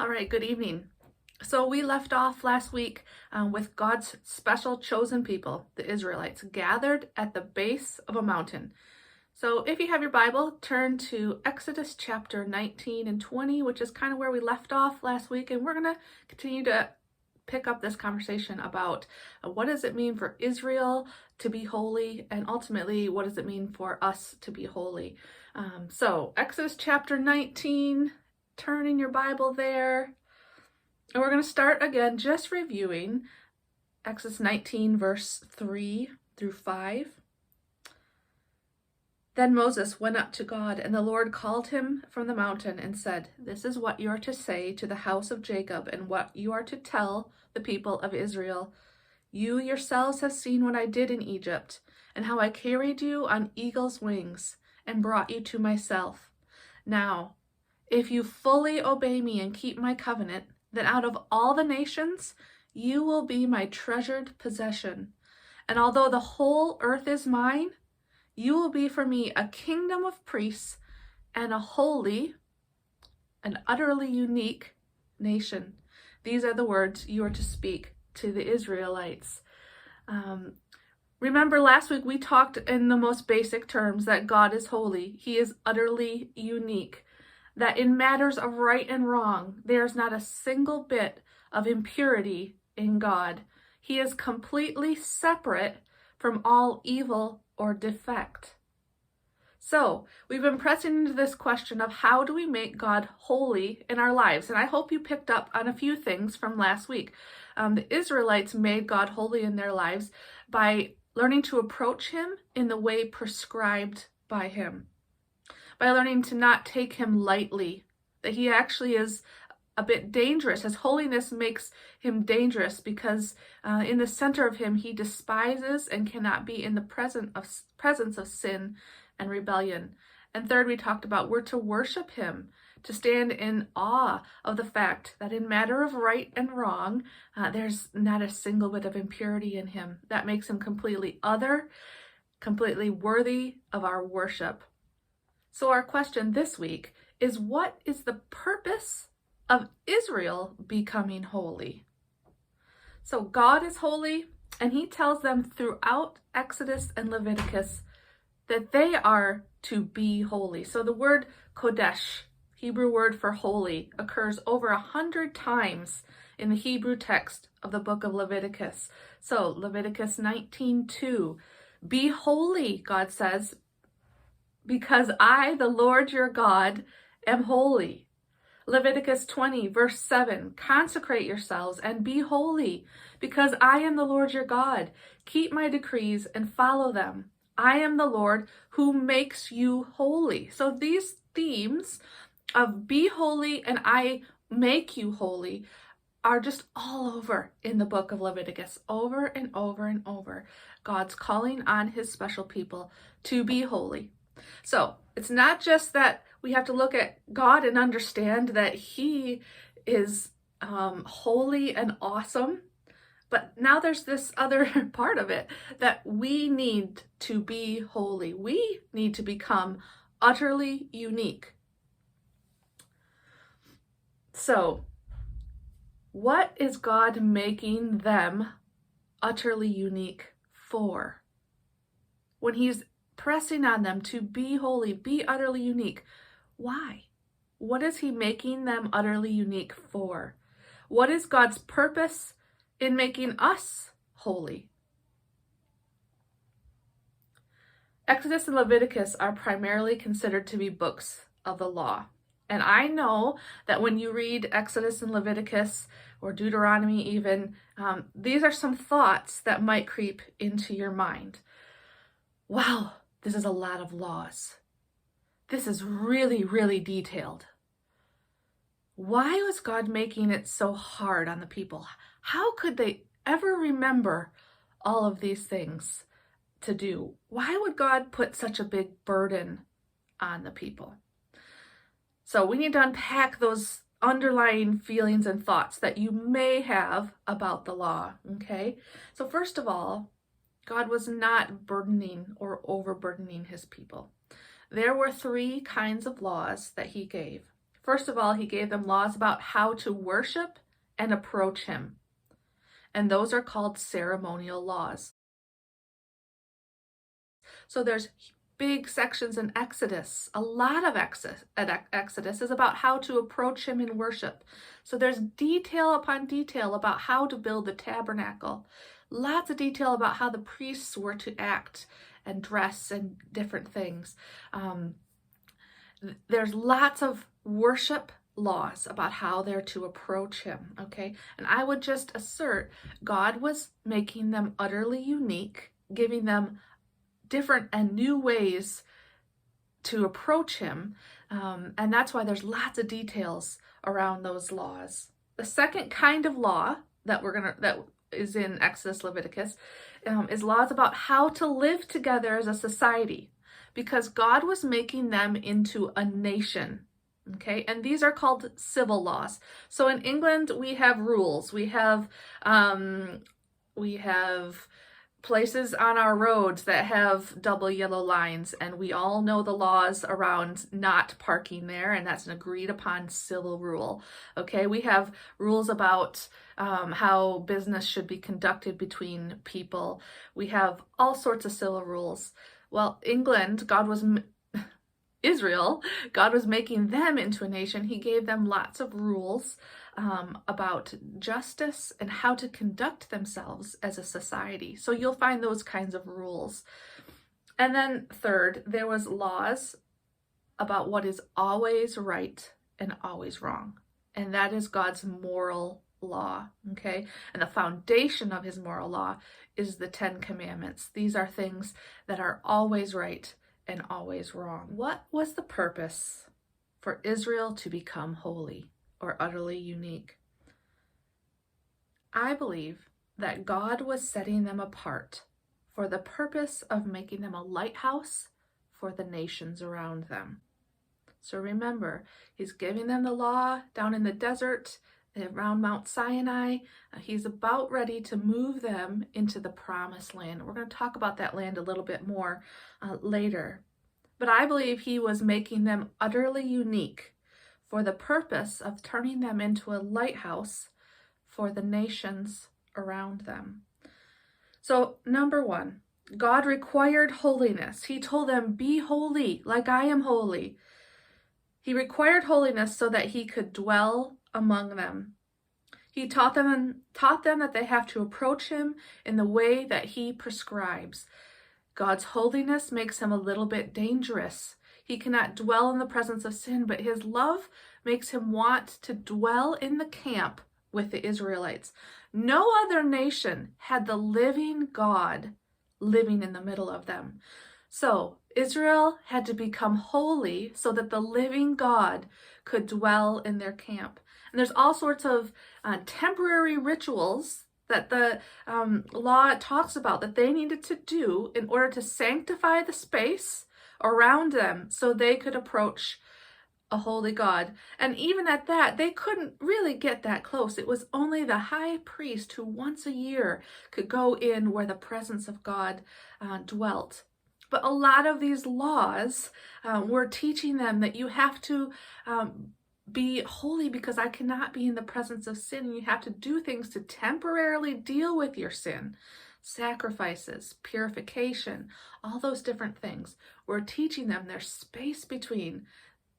All right, good evening. So we left off last week with God's special chosen people, the Israelites, gathered at the base of a mountain. So if you have your Bible, turn to Exodus chapter 19 and 20, which is kind of where we left off last week. And we're going to continue to pick up this conversation about what does it mean for Israel to be holy, and ultimately, what does it mean for us to be holy? So Exodus chapter 19, turn in your Bible there. And we're going to start again just reviewing Exodus 19, verse 3 through 5. Then Moses went up to God, and the Lord called him from the mountain and said, "This is what you are to say to the house of Jacob, and what you are to tell the people of Israel. You yourselves have seen what I did in Egypt, and how I carried you on eagle's wings and brought you to myself. Now, if you fully obey me and keep my covenant, then out of all the nations you will be my treasured possession. And although the whole earth is mine, you will be for me a kingdom of priests and a holy and utterly unique nation." These are the words you are to speak to the Israelites. Remember last week we talked in the most basic terms that God is holy. He is utterly unique. That in matters of right and wrong, there's not a single bit of impurity in God. He is completely separate from all evil or defect. So, we've been pressing into this question of how do we make God holy in our lives? And I hope you picked up on a few things from last week. The Israelites made God holy in their lives by learning to approach him in the way prescribed by him, by learning to not take him lightly, that he actually is a bit dangerous. His holiness makes him dangerous because in the center of him, he despises and cannot be in the presence of sin and rebellion. And third, we talked about we're to worship him, to stand in awe of the fact that in matter of right and wrong, there's not a single bit of impurity in him. That makes him completely other, completely worthy of our worship. So our question this week is, what is the purpose of Israel becoming holy? So God is holy, and he tells them throughout Exodus and Leviticus that they are to be holy. So the word Kodesh, Hebrew word for holy, occurs over 100 times in the Hebrew text of the book of Leviticus. So Leviticus 19:2, "Be holy," God says, "because I, the Lord your God, am holy." Leviticus 20, verse 7, "Consecrate yourselves and be holy, because I am the Lord your God. Keep my decrees and follow them. I am the Lord who makes you holy." So these themes of be holy and I make you holy are just all over in the book of Leviticus, over and over and over. God's calling on his special people to be holy. So it's not just that we have to look at God and understand that he is holy and awesome, but now there's this other part of it, that we need to be holy. We need to become utterly unique. So, what is God making them utterly unique for? When he's pressing on them to be holy, be utterly unique, why? What is he making them utterly unique for? What is God's purpose in making us holy? Exodus and Leviticus are primarily considered to be books of the law. And I know that when you read Exodus and Leviticus, or Deuteronomy even, these are some thoughts that might creep into your mind. Wow, this is a lot of laws. This is really, really detailed. Why was God making it so hard on the people? How could they ever remember all of these things to do? Why would God put such a big burden on the people? So we need to unpack those underlying feelings and thoughts that you may have about the law, okay? So first of all, God was not burdening or overburdening his people. There were three kinds of laws that he gave. First of all, he gave them laws about how to worship and approach him. And those are called ceremonial laws. So there's big sections in Exodus. A lot of Exodus is about how to approach him in worship. So there's detail upon detail about how to build the tabernacle. Lots of detail about how the priests were to act and dress and different things. There's lots of worship laws about how they're to approach him, okay? And I would just assert God was making them utterly unique, giving them different and new ways to approach him, and that's why there's lots of details around those laws. The second kind of law that is in Exodus, Leviticus, is laws about how to live together as a society, because God was making them into a nation. Okay, and these are called civil laws. So in England, we have rules. We have places on our roads that have double yellow lines, and we all know the laws around not parking there, and that's an agreed upon civil rule. Okay, we have rules about how business should be conducted between people. We have all sorts of civil rules. Well, Israel, God was making them into a nation. He gave them lots of rules about justice and how to conduct themselves as a society. So you'll find those kinds of rules. And then third, there was laws about what is always right and always wrong. And that is God's moral law, okay? And the foundation of his moral law is the 10 Commandments. These are things that are always right and always wrong. What was the purpose for Israel to become holy or utterly unique? I believe that God was setting them apart for the purpose of making them a lighthouse for the nations around them. So remember, he's giving them the law down in the desert around Mount Sinai. He's about ready to move them into the promised land. We're going to talk about that land a little bit more later. But I believe he was making them utterly unique for the purpose of turning them into a lighthouse for the nations around them. So, number one, God required holiness. He told them, be holy like I am holy. He required holiness so that he could dwell among them. He taught them that they have to approach him in the way that he prescribes. God's holiness makes him a little bit dangerous. He cannot dwell in the presence of sin, but his love makes him want to dwell in the camp with the Israelites. No other nation had the living God living in the middle of them. So Israel had to become holy so that the living God could dwell in their camp. And there's all sorts of temporary rituals that the law talks about that they needed to do in order to sanctify the space around them so they could approach a holy God. And even at that, they couldn't really get that close. It was only the high priest who once a year could go in where the presence of God dwelt. But a lot of these laws were teaching them that you have to be holy because I cannot be in the presence of sin. And you have to do things to temporarily deal with your sin. Sacrifices, purification, all those different things. We're teaching them there's space between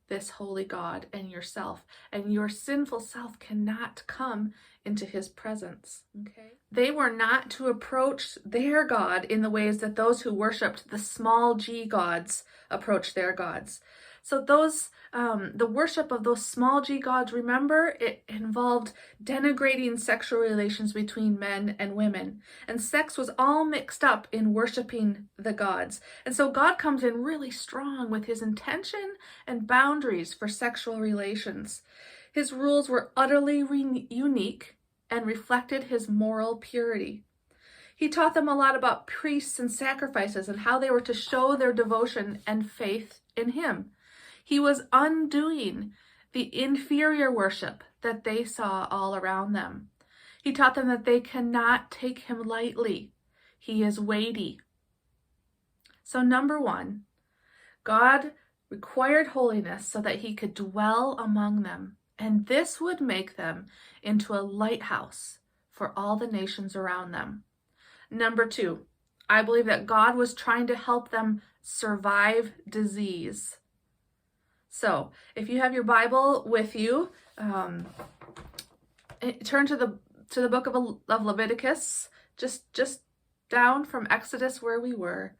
this holy God and yourself, and your sinful self cannot come into his presence. Okay? They were not to approach their God in the ways that those who worshipped the small g gods approached their gods. So the worship of those small g gods, remember, it involved denigrating sexual relations between men and women. And sex was all mixed up in worshiping the gods. And so God comes in really strong with his intention and boundaries for sexual relations. His rules were utterly unique and reflected his moral purity. He taught them a lot about priests and sacrifices and how they were to show their devotion and faith in him. He was undoing the inferior worship that they saw all around them. He taught them that they cannot take him lightly. He is weighty. So number one, God required holiness so that he could dwell among them, and this would make them into a lighthouse for all the nations around them. Number 2, I believe that God was trying to help them survive disease. So, if you have your Bible with you, turn to the book of Leviticus, just down from Exodus where we were.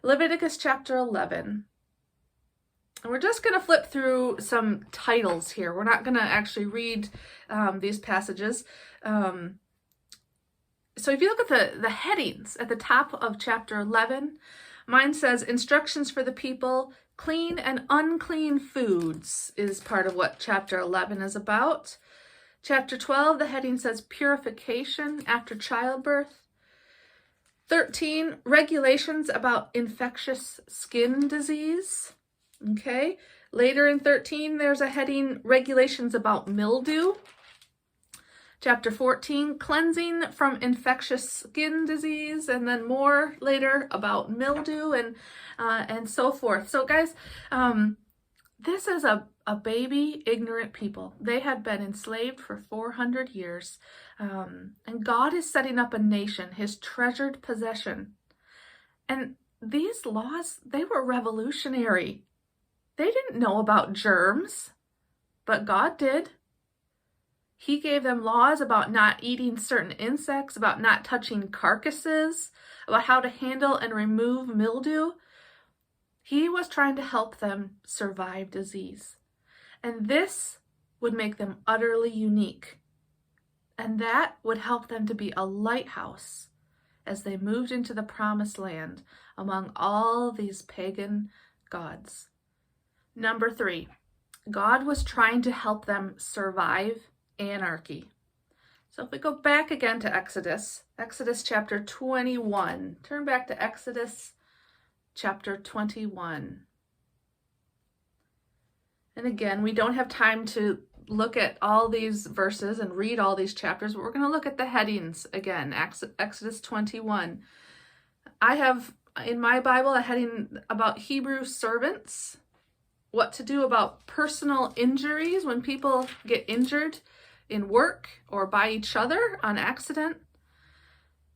Leviticus chapter 11. And we're just going to flip through some titles here. We're not going to actually read these passages. So if you look at the headings at the top of chapter 11, mine says instructions for the people, clean and unclean foods is part of what chapter 11 is about. Chapter 12, the heading says purification after childbirth. 13, regulations about infectious skin disease. Okay, later in 13, there's a heading, regulations about mildew. Chapter 14, cleansing from infectious skin disease, and then more later about mildew and so forth. So guys, this is a baby ignorant people. They had been enslaved for 400 years. And God is setting up a nation, his treasured possession. And these laws, they were revolutionary. They didn't know about germs, but God did. He gave them laws about not eating certain insects, about not touching carcasses, about how to handle and remove mildew. He was trying to help them survive disease. And this would make them utterly unique. And that would help them to be a lighthouse as they moved into the promised land among all these pagan gods. Number 3, God was trying to help them survive anarchy. So if we go back again to Exodus chapter 21, turn back to Exodus chapter 21. And again, we don't have time to look at all these verses and read all these chapters, but we're going to look at the headings again. Exodus 21. I have in my Bible a heading about Hebrew servants, what to do about personal injuries when people get injured in work or by each other on accident.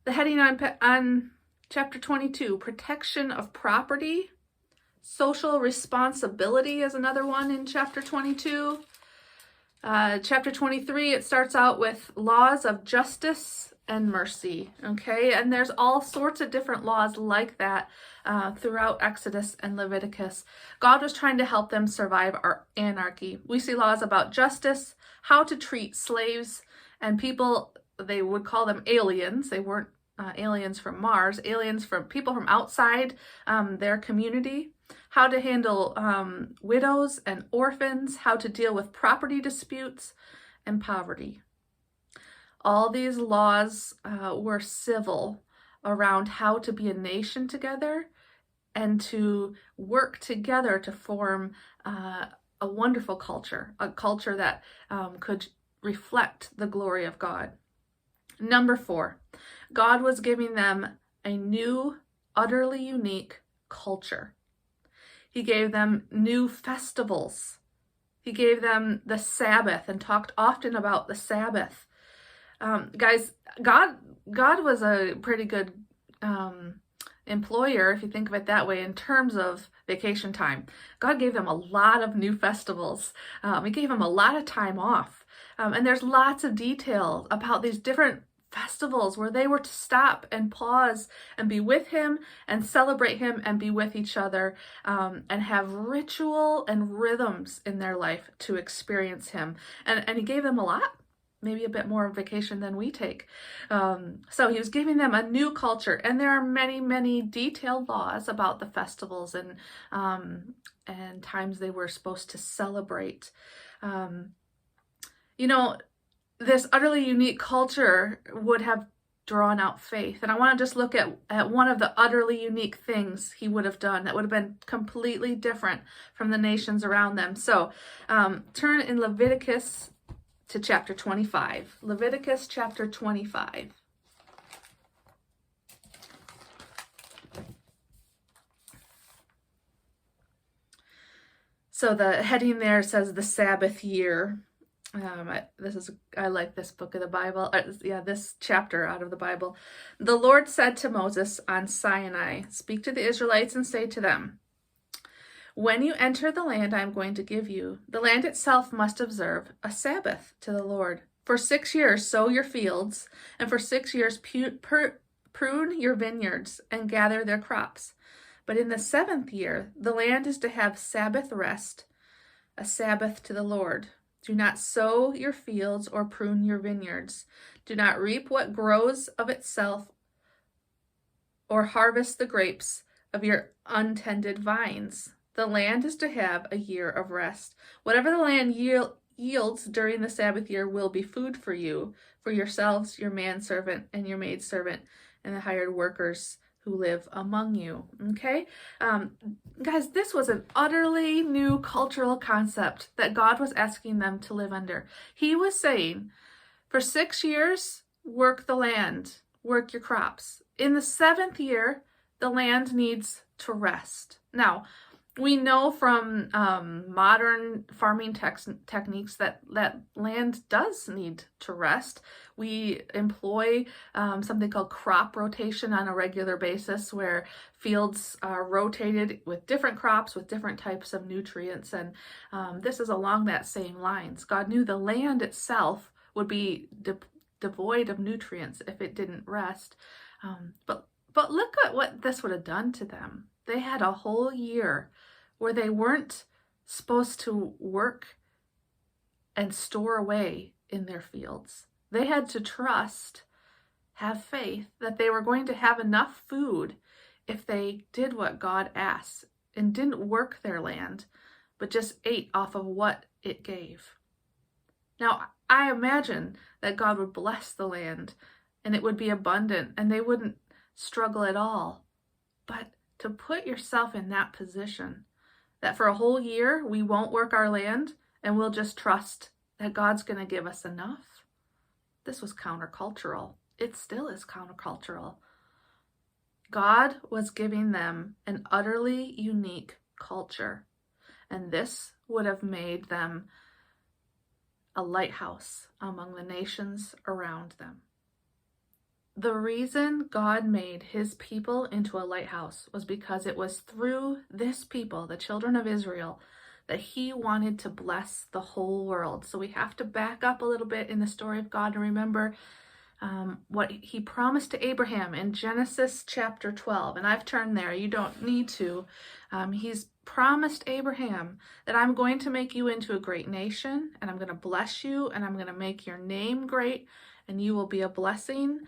The heading on chapter 22, protection of property. Social responsibility is another one in chapter 22. Chapter 23, it starts out with laws of justice and mercy, okay? And there's all sorts of different laws like that throughout Exodus and Leviticus. God was trying to help them survive our anarchy. We see laws about justice, how to treat slaves and people, they would call them aliens. They weren't aliens from Mars, aliens from people from outside their community. How to handle widows and orphans, how to deal with property disputes and poverty. All these laws were civil around how to be a nation together and to work together to form a wonderful culture, a culture that could reflect the glory of God. Number 4, God was giving them a new, utterly unique culture. He gave them new festivals. He gave them the Sabbath and talked often about the Sabbath. Guys, God was a pretty good employer, if you think of it that way, in terms of vacation time. God gave them a lot of new festivals. He gave them a lot of time off. And there's lots of detail about these different festivals where they were to stop and pause and be with him and celebrate him and be with each other and have ritual and rhythms in their life to experience him. And he gave them a lot, maybe a bit more vacation than we take. So he was giving them a new culture, and there are many, many detailed laws about the festivals and times they were supposed to celebrate. This utterly unique culture would have drawn out faith. And I want to just look at one of the utterly unique things he would have done that would have been completely different from the nations around them. So turn in Leviticus to chapter 25. Leviticus chapter 25. So the heading there says the Sabbath year. I like this book of the Bible. This chapter out of the Bible. The Lord said to Moses on Sinai, "Speak to the Israelites and say to them, when you enter the land I am going to give you, the land itself must observe a Sabbath to the Lord. For 6 years sow your fields, and for 6 years prune your vineyards and gather their crops. But in the 7th year, the land is to have Sabbath rest, a Sabbath to the Lord. Do not sow your fields or prune your vineyards. Do not reap what grows of itself or harvest the grapes of your untended vines. The land is to have a year of rest. Whatever the land yields during the Sabbath year will be food for you, for yourselves, your manservant, and your maidservant, and the hired workers who live among you." Okay? Guys, this was an utterly new cultural concept that God was asking them to live under. He was saying, for 6 years, work the land, work your crops. In the 7th year, the land needs to rest. Now, we know from modern farming techniques that land does need to rest. We employ something called crop rotation on a regular basis, where fields are rotated with different crops with different types of nutrients. And this is along that same lines. God knew the land itself would be devoid of nutrients if it didn't rest. But look at what this would have done to them. They had a whole year where they weren't supposed to work and store away in their fields. They had to trust, have faith that they were going to have enough food if they did what God asked and didn't work their land, but just ate off of what it gave. Now, I imagine that God would bless the land and it would be abundant and they wouldn't struggle at all. But to put yourself in that position, that for a whole year we won't work our land and we'll just trust that God's going to give us enough, this was countercultural. It still is countercultural. God was giving them an utterly unique culture, and this would have made them a lighthouse among the nations around them. The reason God made his people into a lighthouse was because it was through this people, the children of Israel, that he wanted to bless the whole world. So we have to back up a little bit in the story of God and remember what he promised to Abraham in Genesis chapter 12. And I've turned there. You don't need to. He's promised Abraham that I'm going to make you into a great nation, and I'm going to bless you, and I'm going to make your name great, and you will be a blessing.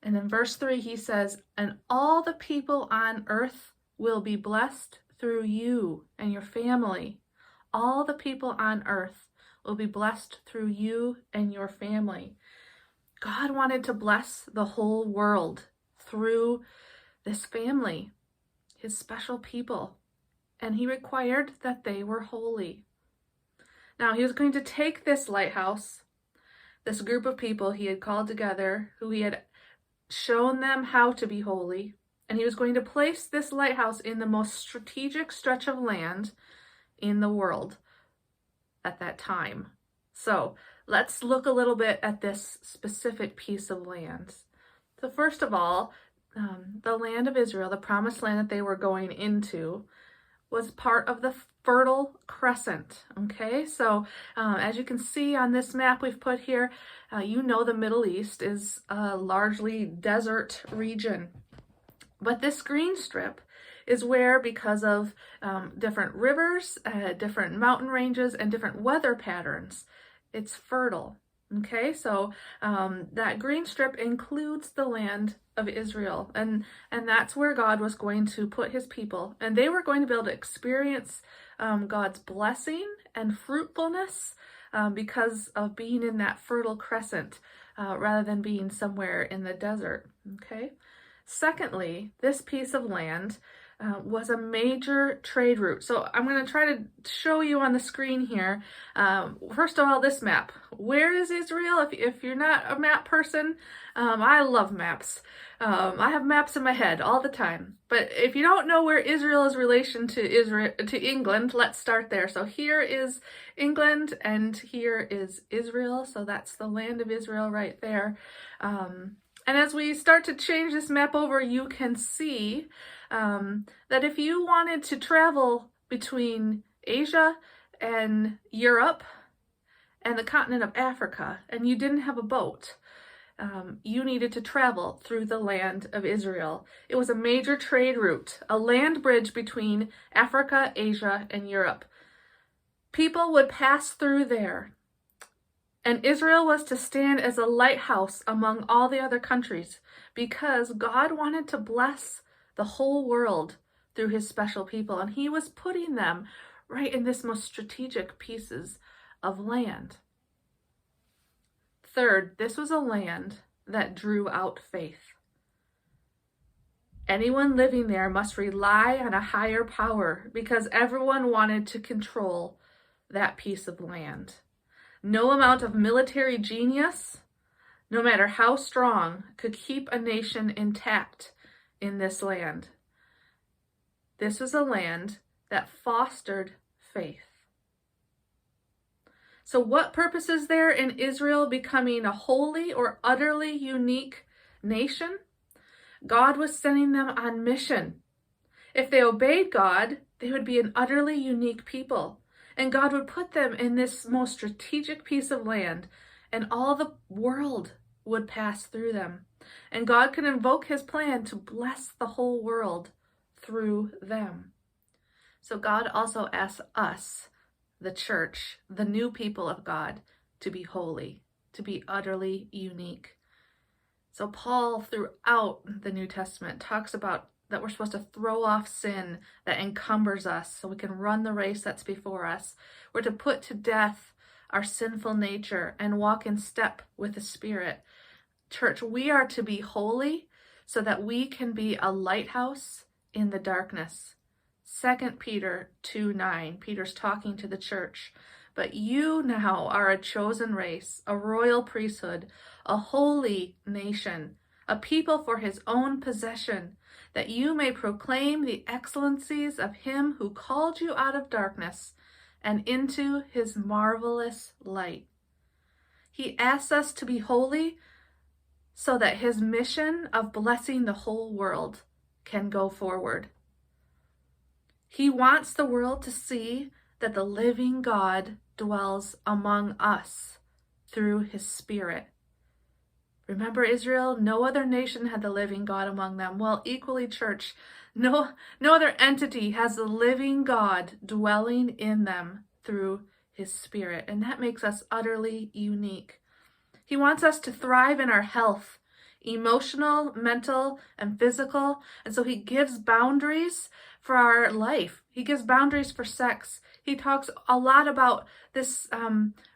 And in verse 3, he says, "And all the people on earth will be blessed through you and your family. All the people on earth will be blessed through you and your family." God wanted to bless the whole world through this family, his special people, and he required that they were holy. Now, he was going to take this lighthouse, this group of people he had called together, who he had shown them how to be holy, and he was going to place this lighthouse in the most strategic stretch of land in the world at that time. So let's look a little bit at this specific piece of land. So first of all, the land of Israel, the promised land that they were going into, was part of the Fertile Crescent. Okay, so as you can see on this map we've put here, the Middle East is a largely desert region. But this green strip is where, because of different rivers, different mountain ranges, and different weather patterns, it's fertile. Okay, so that green strip includes the land of Israel, and that's where God was going to put his people, and they were going to be able to experience God's blessing and fruitfulness because of being in that Fertile Crescent rather than being somewhere in the desert. Okay. Secondly, this piece of land was a major trade route. So I'm going to try to show you on the screen here. First of all, this map. Where is Israel? If you're not a map person, I love maps. I have maps in my head all the time. But if you don't know where Israel is relation to England, let's start there. So here is England and here is Israel. So that's the land of Israel right there. And as we start to change this map over, you can see that if you wanted to travel between Asia and Europe and the continent of Africa, and you didn't have a boat, you needed to travel through the land of Israel. It was a major trade route, a land bridge between Africa, Asia, and Europe. People would pass through there. And Israel was to stand as a lighthouse among all the other countries because God wanted to bless the whole world through his special people. And he was putting them right in this most strategic pieces of land. Third, this was a land that drew out faith. Anyone living there must rely on a higher power because everyone wanted to control that piece of land. No amount of military genius, no matter how strong, could keep a nation intact in this land. This was a land that fostered faith. So what purpose is there in Israel becoming a holy or utterly unique nation? God was sending them on mission. If they obeyed God, they would be an utterly unique people. And God would put them in this most strategic piece of land, and all the world would pass through them. And God could invoke his plan to bless the whole world through them. So God also asks us, the church, the new people of God, to be holy, to be utterly unique. So Paul, throughout the New Testament, talks about that we're supposed to throw off sin that encumbers us so we can run the race that's before us. We're to put to death our sinful nature and walk in step with the Spirit. Church, we are to be holy so that we can be a lighthouse in the darkness. 2 Peter 2:9, Peter's talking to the church. But you now are a chosen race, a royal priesthood, a holy nation, a people for his own possession, that you may proclaim the excellencies of him who called you out of darkness and into his marvelous light. He asks us to be holy so that his mission of blessing the whole world can go forward. He wants the world to see that the living God dwells among us through his Spirit. Remember Israel? No other nation had the living God among them. Well, equally, church, no other entity has the living God dwelling in them through his Spirit. And that makes us utterly unique. He wants us to thrive in our health, emotional, mental, and physical. And so he gives boundaries for our life. He gives boundaries for sex. He talks a lot about this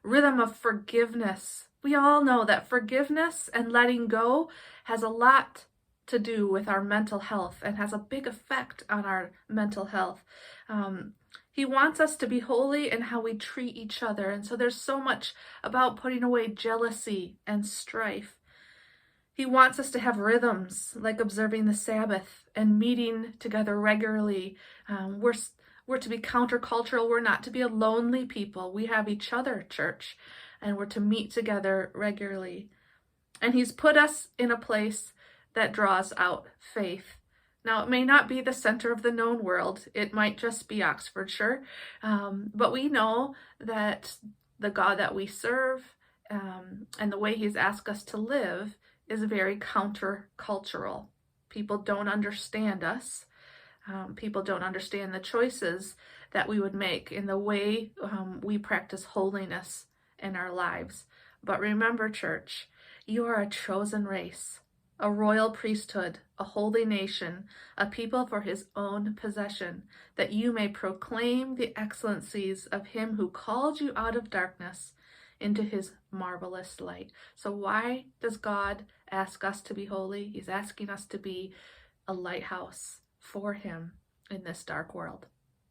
rhythm of forgiveness. We all know that forgiveness and letting go has a lot to do with our mental health and has a big effect on our mental health. He wants us to be holy in how we treat each other. And so there's so much about putting away jealousy and strife. He wants us to have rhythms like observing the Sabbath and meeting together regularly. We're to be countercultural. We're not to be a lonely people. We have each other, church, and we're to meet together regularly. And he's put us in a place that draws out faith. Now, it may not be the center of the known world. It might just be Oxfordshire. But we know that the God that we serve and the way he's asked us to live is very countercultural. People don't understand us. People don't understand the choices that we would make in the way we practice holiness in our lives. But remember, church, you are a chosen race, a royal priesthood, a holy nation, a people for his own possession, that you may proclaim the excellencies of him who called you out of darkness into his marvelous light. So why does God ask us to be holy? He's asking us to be a lighthouse for him. in this dark world.